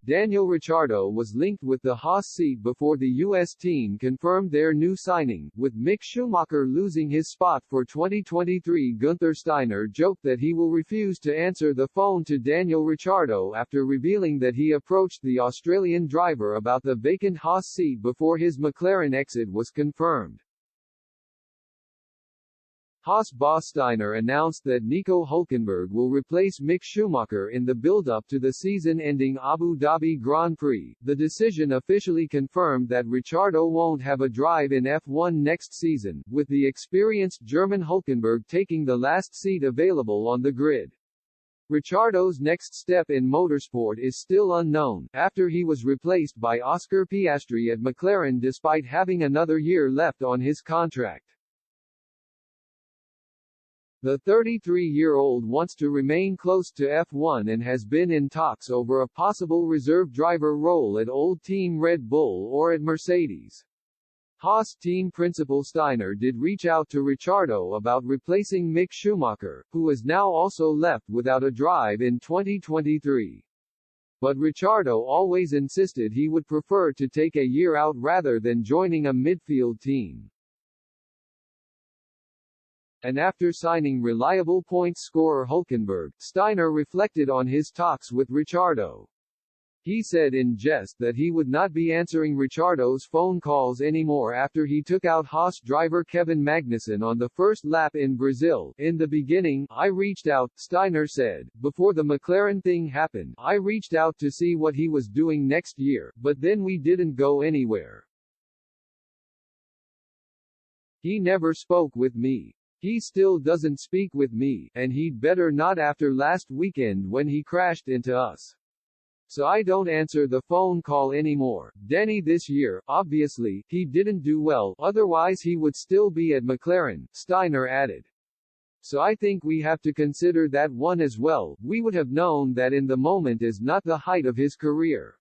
Daniel Ricciardo was linked with the Haas seat before the U.S. team confirmed their new signing, with Mick Schumacher losing his spot for 2023. Guenther Steiner joked that he will refuse to answer the phone to Daniel Ricciardo after revealing that he approached the Australian driver about the vacant Haas seat before his McLaren exit was confirmed. Haas boss Steiner announced that Nico Hülkenberg will replace Mick Schumacher in the build-up to the season-ending Abu Dhabi Grand Prix. The decision officially confirmed that Ricciardo won't have a drive in F1 next season, with the experienced German Hülkenberg taking the last seat available on the grid. Ricciardo's next step in motorsport is still unknown, after he was replaced by Oscar Piastri at McLaren despite having another year left on his contract. The 33-year-old wants to remain close to F1 and has been in talks over a possible reserve driver role at old team Red Bull or at Mercedes. Haas team principal Steiner did reach out to Ricciardo about replacing Mick Schumacher, who is now also left without a drive in 2023. But Ricciardo always insisted he would prefer to take a year out rather than joining a midfield team. And after signing reliable points scorer Hülkenberg, Steiner reflected on his talks with Ricciardo. He said in jest that he would not be answering Ricciardo's phone calls anymore after he took out Haas driver Kevin Magnussen on the first lap in Brazil. In the beginning, I reached out, Steiner said. Before the McLaren thing happened, I reached out to see what he was doing next year, but then we didn't go anywhere. He never spoke with me. He still doesn't speak with me, and he'd better not after last weekend when he crashed into us. So I don't answer the phone call anymore. Danny this year, obviously, he didn't do well, otherwise he would still be at McLaren, Steiner added. So I think we have to consider that one as well. We would have known that in the moment is not the height of his career.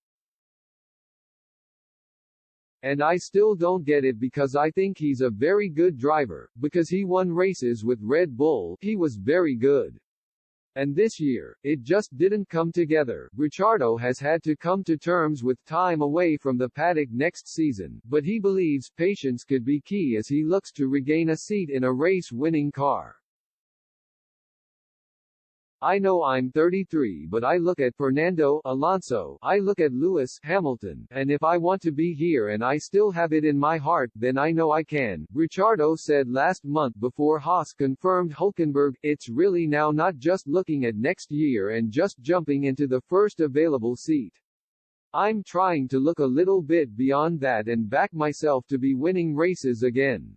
And I still don't get it because I think he's a very good driver, because he won races with Red Bull, he was very good. And this year, it just didn't come together. Ricciardo has had to come to terms with time away from the paddock next season, but he believes patience could be key as he looks to regain a seat in a race-winning car. I know I'm 33, but I look at Fernando Alonso, I look at Lewis Hamilton, and if I want to be here and I still have it in my heart, then I know I can, Ricciardo said last month before Haas confirmed Hülkenberg. It's really now not just looking at next year and just jumping into the first available seat. I'm trying to look a little bit beyond that and back myself to be winning races again.